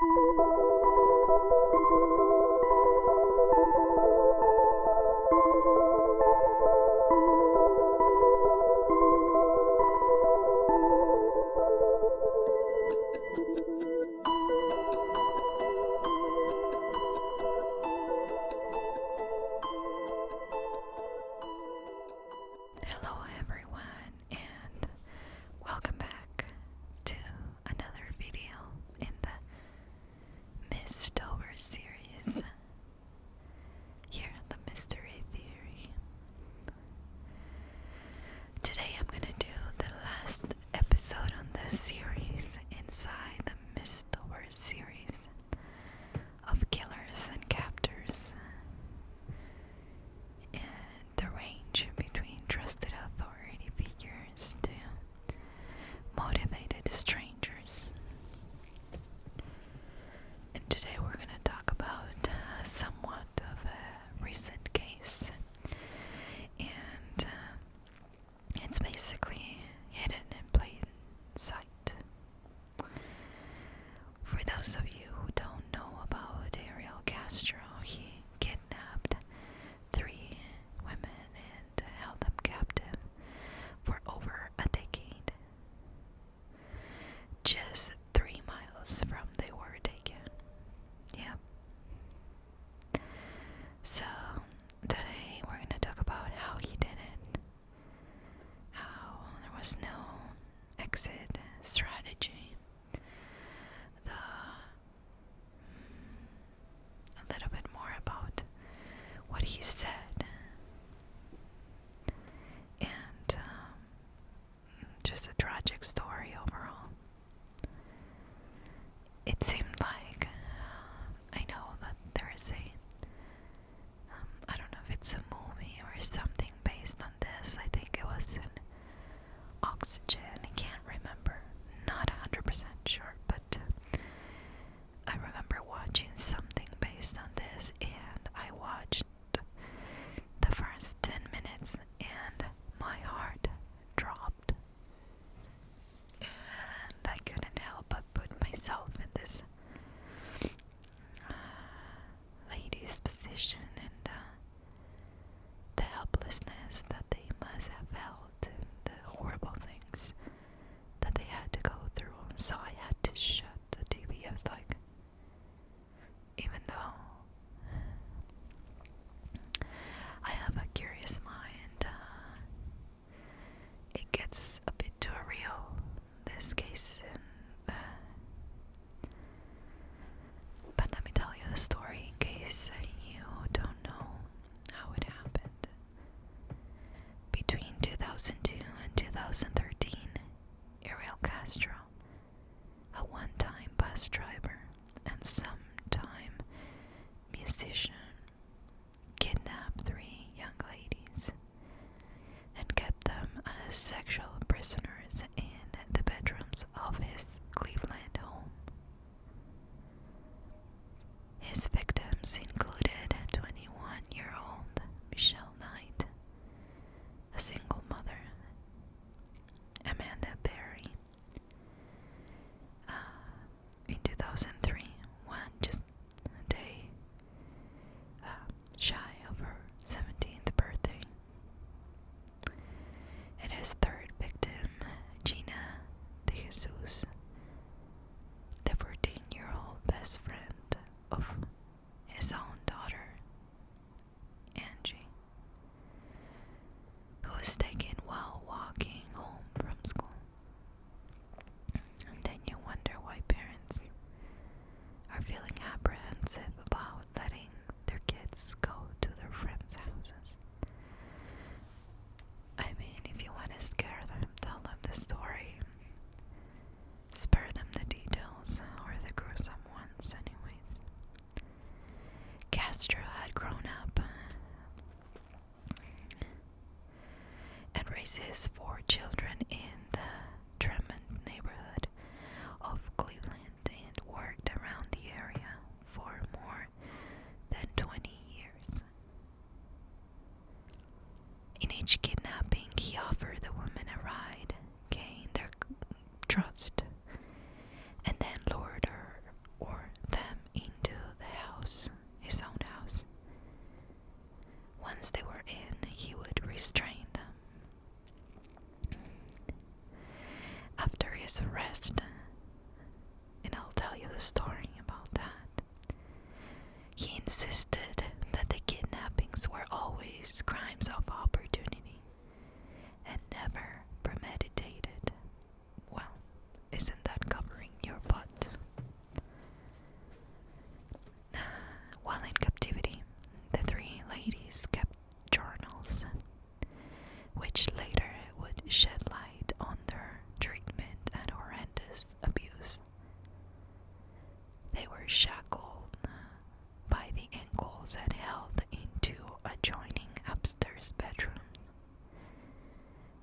Hello everyone, and welcome back to another video in the Mystober series here at the Mystery Theory. Today I'm gonna do the last episode on this series inside the Mystober series of killers and captors, and the range between trusted authority figures to motivated strangers. And today we're going to talk about somewhat of a recent case, and it's basically hidden in plain sight. For those of you who don't know about Ariel Castro, he kidnapped 3 women and held them captive for over a decade, just 3 miles from they were taken. Yeah. So today we're going to talk about how he did it, how there was no exit strategy, a little bit more about what he said, and just a tragic story overall. It seemed like, I know that there is I don't know if it's a movie or something based on this. I think it was in Oxygen. I can't remember. Not 100% sure, but I remember watching something based on this, and I watched the first 10 minutes and my heart dropped. And I couldn't help but put myself in this lady's position, and the helplessness that they must have felt, and the horrible things that they had to go through. So I had to shut the TV. I was like, even though I have a curious mind, it gets a bit too real, this case. And, but let me tell you the story in case you don't know how it happened. Between 2002 and 2013, Ariel Castro, a one-time bus driver and sometime musician, kidnapped 3 young ladies and kept them as sexual prisoners in the bedrooms of his Cleveland home. His victims included 21-year-old Michelle Knight, a single mother, Amanda Berry. In 2003, one just a day shy of her 17th birthday, and his 3rd victim, Gina De Jesus, the 14-year-old best friend of his own daughter, Angie, who was taken while walking home from school. And then you wonder why parents are feeling apprehensive about letting their kids go to their friends' houses. I mean, if you want to scare them, tell them the story. Spare them the details or the gruesome ones anyways. a story about that. He insisted that the kidnappings were always crimes of opportunity and never premeditated. Well, isn't that covering your butt? While in captivity, the three ladies kept journals, which later would shed light on their treatment and horrendous abuse. They were shackled by the ankles and held into adjoining upstairs bedrooms,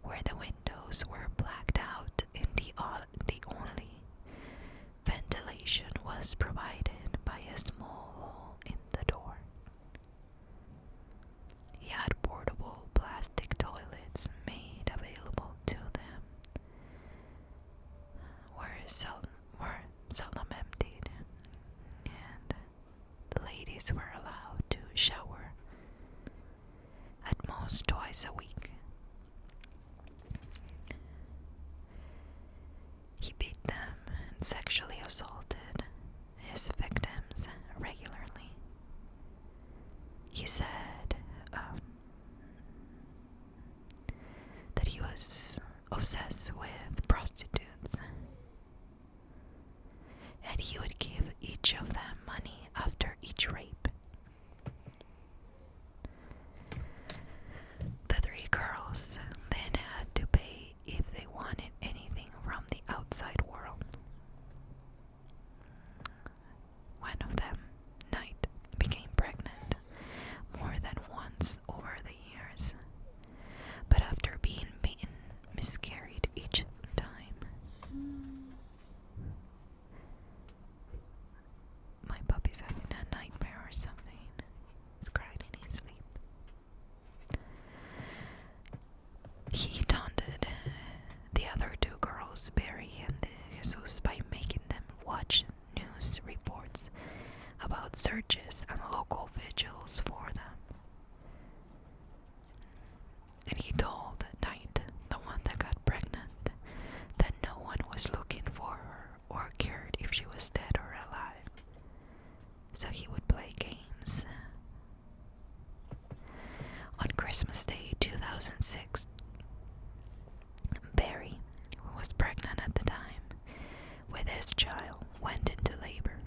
where the windows were blacked out and the only ventilation was provided by a small hole in the door. He had portable plastic toilets made available to them, were seldom emptied, and the ladies were allowed to shower at most twice a week. He beat them and sexually assaulted his victims regularly. He said that he was obsessed with prostitutes, and he would give each of them money after each rape. The three girls then had to pay if they wanted anything from the outside world. One of them, Knight, became pregnant more than once over the years, but after being beaten, miscarried each time. My puppy's having a nightmare or something. He's crying in his sleep. He taunted the other two girls, Barry and Jesus, by making them watch news reports about searches and local vigils for them. And he told Knight, the one that got pregnant, that no one was looking for her or cared if she was dead or alive. So he would play games. On Christmas Day 2006, Barry, who was pregnant at the time with his child, went into labor.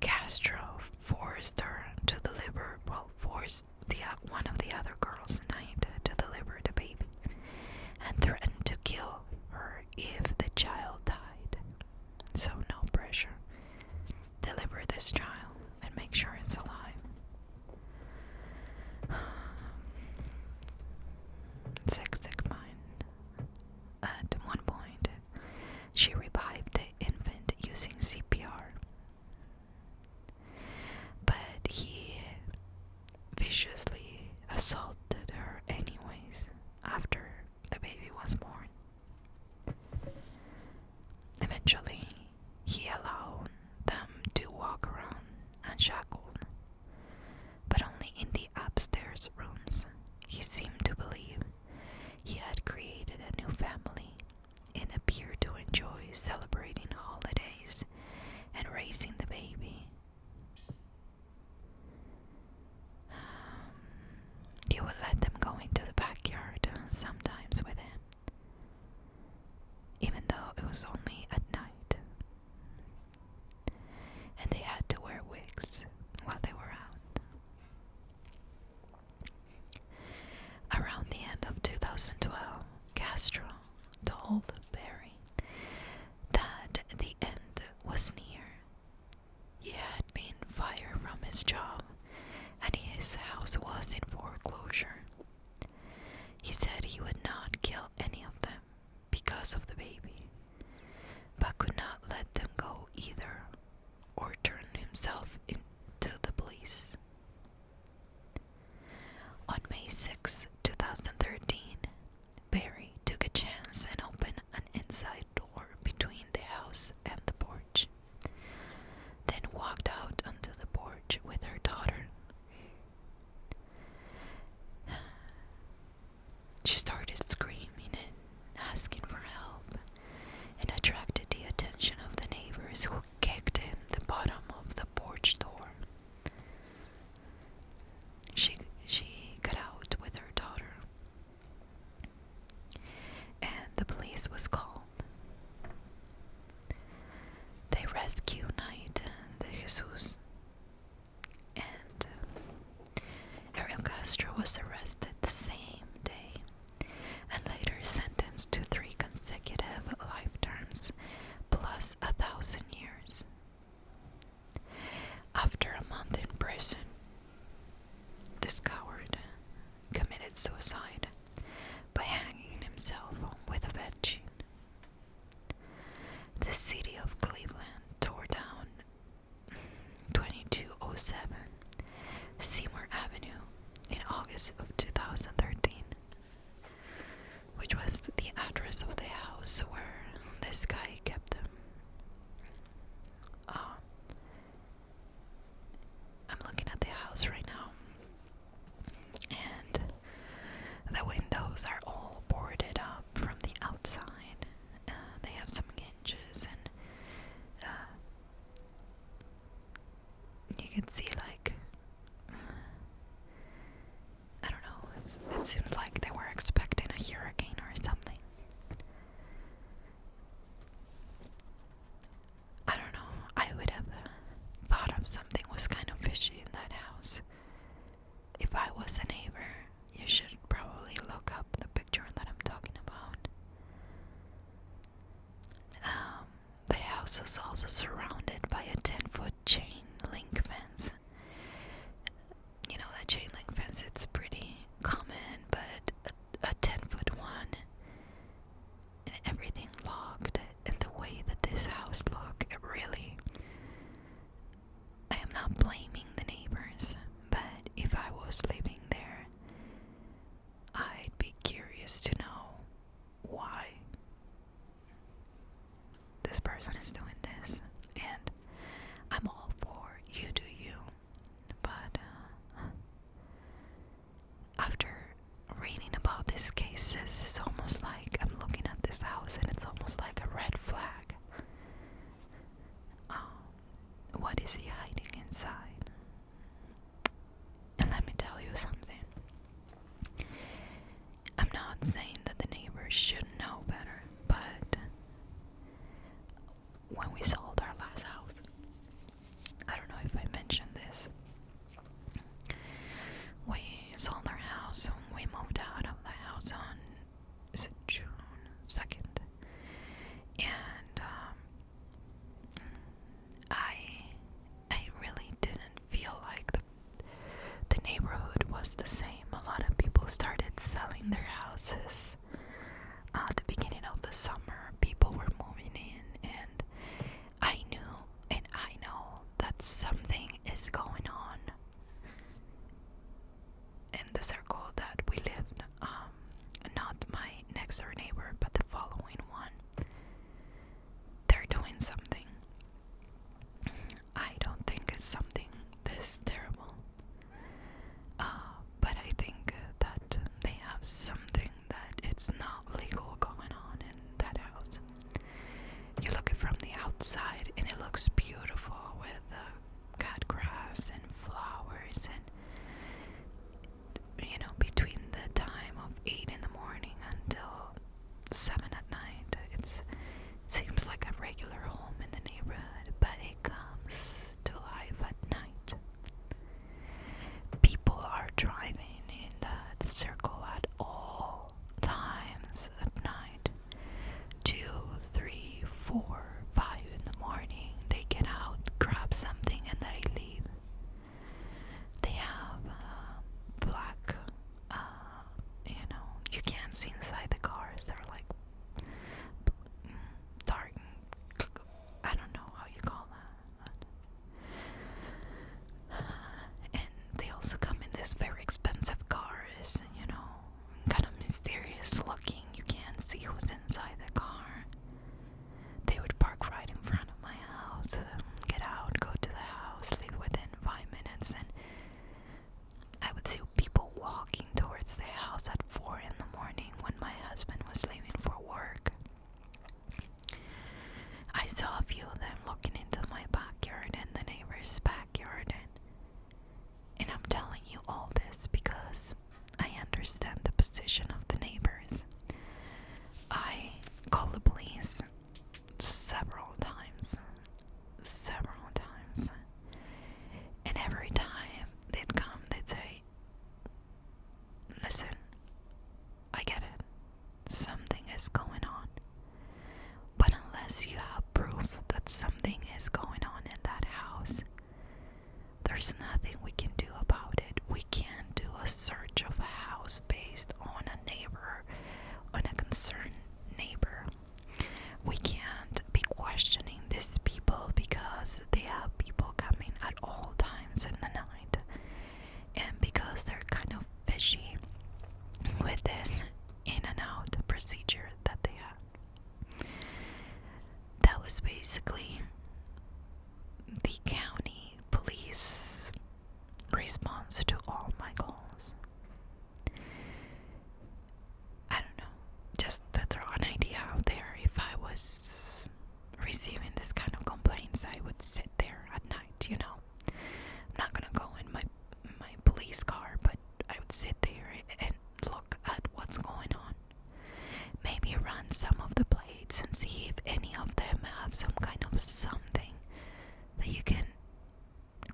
Castro forced one of the other girls, Knight, to deliver the baby, and threatened to kill her if the child died. So no pressure. Deliver this child and make sure it's alive. Sick mind. At one point, she revived the infant using CPR. But he viciously assaulted her anyways after the baby was born. Eventually, he allowed them to walk around unshackled, but only in the upstairs rooms. He seemed to believe he had created a new family and appeared to enjoy celebrating holidays and raising the baby. He would let them go into the backyard sometimes with him, even though it was only at night. Jesus. And Ariel Castro was arrested the same day and later sentenced to 3 consecutive life terms plus 1,000 years. After a month in prison, this coward committed suicide by hanging himself with a bedsheet. The city of Cleveland tore down 2207 Seymour Avenue in August of 2013, which was the address of the house where this guy kept them. I'm looking at the house right now, and the windows are all boarded up from the outside. They have some hinges, and you can see, like, I don't know, it seems like they were expecting a hurricane or something. I don't know, I would have thought of something was kind of fishy in that house. If I was a neighbor, you should probably look up the picture that I'm talking about. The house was also surrounded by a 10-foot chain link fence. You know, that chain link fence, it's pretty common, but a 10-foot one, and everything locked. And the way that this house looked, it really, I am not blaming the neighbors, but if I was living there, I'd be curious to know why this person is doing this. And I'm all for you do you, but after reading about these cases, it's almost like I'm looking at this house and it's almost like a red flag. What is he hiding inside? And let me tell you something. I'm not saying that the neighbors should know better, but when we sold our last house, I don't know if I mentioned this, we sold our house and we moved out of the house on, is it June 2nd? And I really didn't feel like the neighborhood was the same. A lot of people started selling their houses at the beginning of the summer. People were moving in, and I know that something is going on in the circle that we lived. Not my next door neighbor, but the following one. They're doing something. I don't think it's something this terrible. But I think that they have something that it's not legal going on in that house. You look it from the outside and it looks beautiful with cat grass and flowers, and you know, between the time of 8 in the morning until 7 at night, it seems like a regular home in the neighborhood, but it comes to life at night. People are driving in the circle at all times at night. 2, 3, 4, 5 in the morning, they get out, grab something, and they leave. They have black, you can't see inside the cars. They're like dark, I don't know how you call that. And they also come in this very expensive cars, kind of mysterious looking. You can't see who's inside the car. They would park right in front of my house, get out, go to the house, leave within 5 minutes, and I would see people walking towards the house at 4 in the morning when my husband was leaving for work. I saw a few of them looking into my backyard and the neighbor's backyard, and I'm telling you all this because I understand the position of the neighbors. I called the police several times, basically, the county police responds to all my calls. I don't know, just to throw an idea out there, if I was receiving this kind of complaints, I would sit there at night, you know. I'm not gonna go in my police car, but I would sit there and look at what's going on. Maybe run some of the plates and see if any of them have some kind of something that you can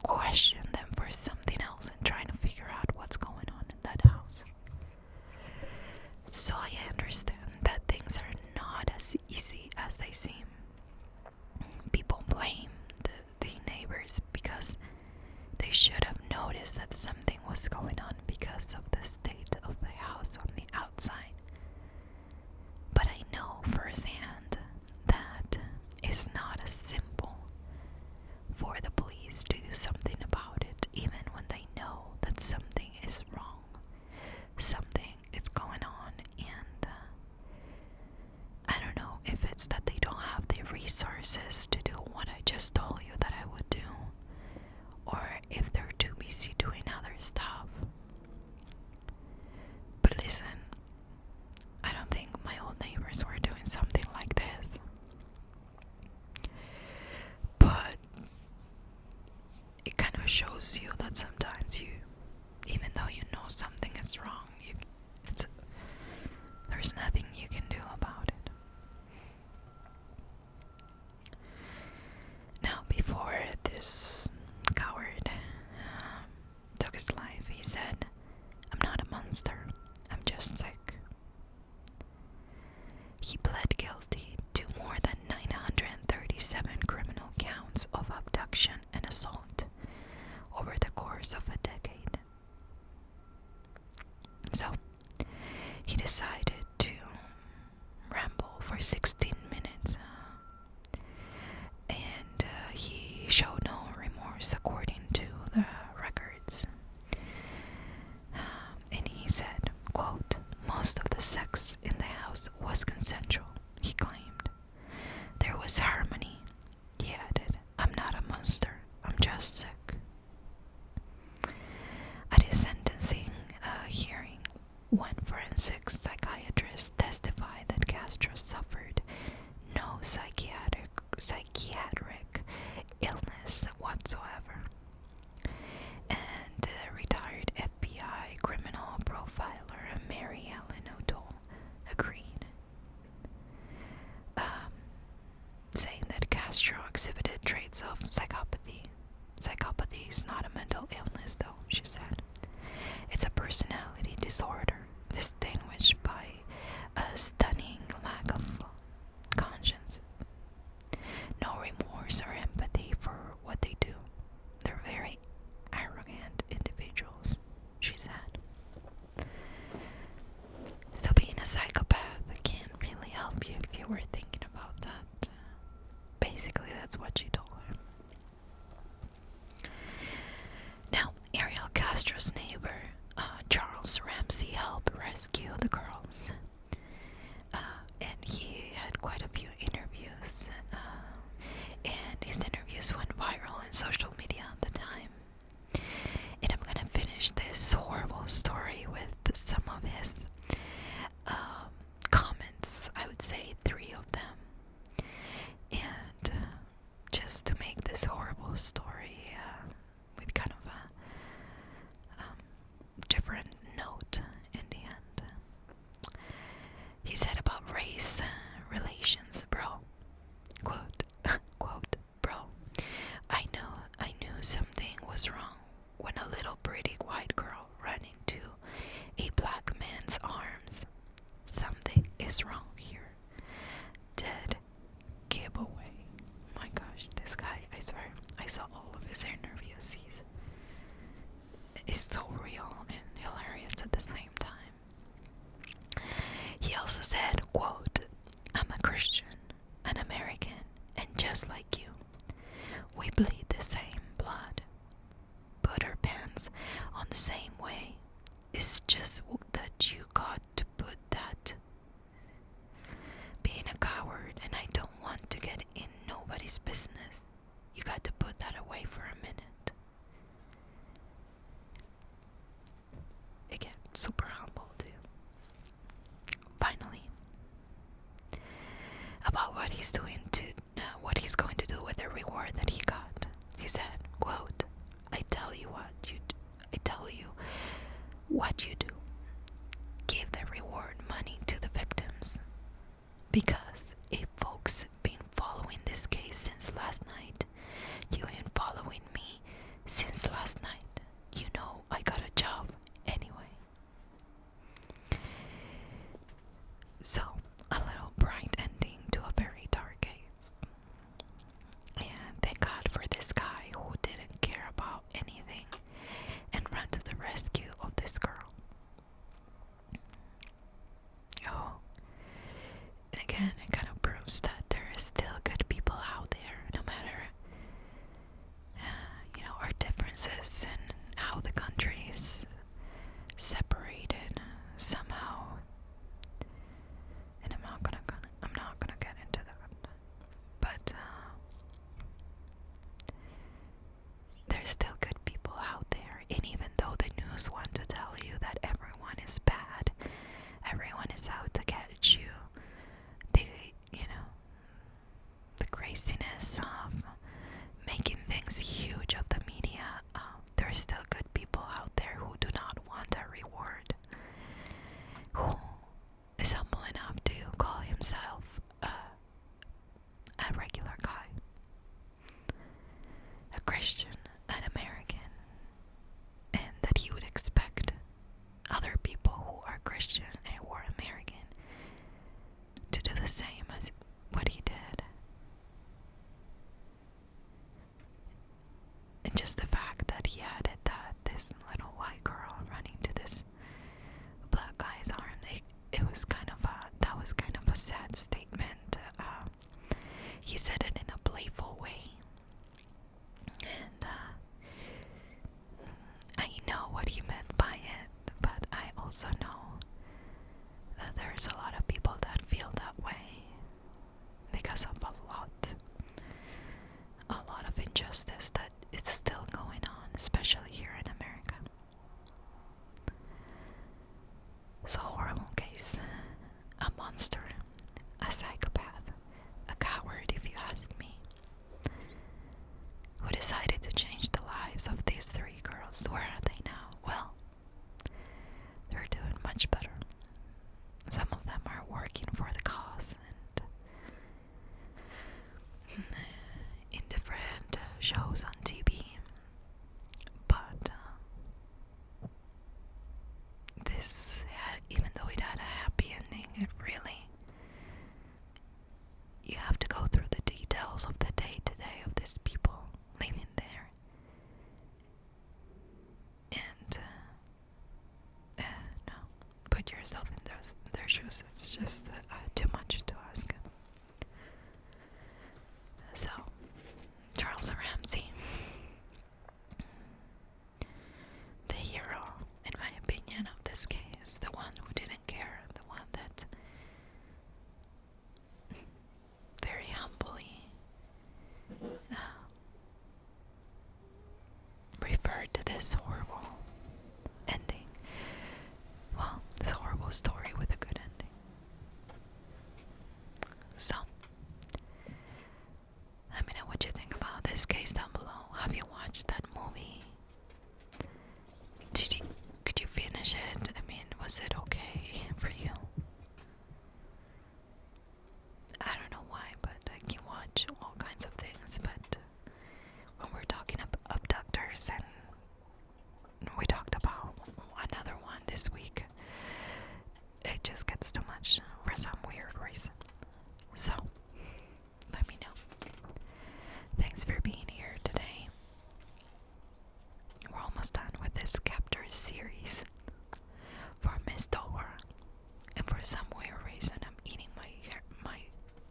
question them for something else and trying to figure out what's going on in that house. So I understand that things are not as easy as they seem. People blame the neighbors because they should have noticed that something was going on because of the state of the house on the outside. But I know firsthand that it's not as simple for the police to do something about it, even when they know that something is wrong, something is going on, and I don't know if it's that they don't have the resources to do what I just told you that I would do, or if they're too busy doing other stuff. But listen, I don't think my old neighbors were doing something like this. But it kind of shows you that sometimes you, even though you know something is wrong, there's nothing you can do about it. Now, before this coward took his life, he said, "I'm not a monster, I'm just sick." He pled guilty to more than 937 criminal counts of abduction and assault over the course of a decade. So, he decided to ramble for 16 minutes, and he showed no remorse according to the records. And he said, quote, "Most of the sex in the house was consensual," he claimed. "There was harmony," he added. "I'm not a monster, I'm just sick." At his sentencing hearing, one forensic psychiatrist testified that Castro suffered no psychiatric illness whatsoever. And retired FBI criminal profiler Mary Ellen O'Toole agreed, saying that Castro exhibited traits of psychopathy. Psychopathy is not a mental illness, though, she said. It's a personality disorder distinguished by a stunning lack of conscience, no remorse or empathy for what they do. They're very arrogant individuals, she said. So being a psychopath can't really help you if you were thinking about that. Basically, that's what she told him. Now, Ariel Castro's neighbor, Charles Ramsey, helped rescue the girls. And he had quite a few interviews. And his interviews went viral on social media at the time. And I'm gonna finish this horrible story with some of his comments. I would say 3 of them. And just to make this horrible story with kind of a different note in the end. He said about race relations, "Bro, quote, bro, I knew something was wrong when a little pretty white girl ran into a black man's arms. Something is wrong here. Dead giveaway." My gosh, this guy, I swear, I saw all of his interviews. He's so real and hilarious at the same time. He also said, quote, "I'm a Christian, an American, and just like you. We bleed the same blood. Put our pants on the same way. It's just that you got to put that. Being a coward, and I don't want to get in nobody's nobody's business. You got to put that away for a minute. Again, super humble too. Finally, about what he's going to do with the reward that he got. He said, quote, I tell you what you do. Give the reward money to the victims. Because if folks been following this case since last night, you ain't following me since last night. You know I got a job anyway. So, a little bright ending to a very dark case. And thank God for this guy who didn't care about anything and ran to the rescue of this girl. Oh, and again, it kind of proves that there is still good people out there, no matter, our differences and how the country's separated somehow. And I'm not gonna get into that. But there's still good people out there, and even though the news want to tell you that everyone is bad, everyone is out to get you, the craziness of making things huge of the media, there's still good people out there who do not want a reward, who is humble enough to call himself a regular guy, a Christian, an American, and that he would expect other people who are Christian and who are American to do the same as what he did. And just the fact that he added that this little white girl running to this black guy's arm, that was kind of a sad statement. He said it in a playful way, and I know what he meant by it, but I also know that there's a lot of people that feel that way because of a lot of injustice that it's still going on, especially here in America. So, horrible case. A monster. A psychopath. A coward, if you ask me. Who decided to change the lives of these 3 girls. Where are they now? Well, they're doing much better. Some of them are working for the cause and in different shows on TV. But even though it had a happy ending, it really, you have to go through the details of the day-to-day of these people living there. And no, put yourself in their shoes. It's just too much to ask. So, Charles Ramsey, the hero, in my opinion, of this case, the one who didn't care, the one that very humbly referred to this horrible ending. Well, this horrible story with a good ending. So, let me know what you think about this case down below. Have you watched that movie? Could you finish it? I mean, was it okay for you? I don't know why, but I can watch all kinds of things, but when we're talking about abductors, and we talked about another one this week, it just gets too much for some weird reason. So, let me know. Thanks for being here today. We're almost done with this captor series for Mystober, and for some weird reason I'm eating my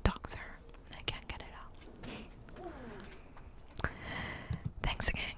dog's hair. I can't get it out. Thanks again,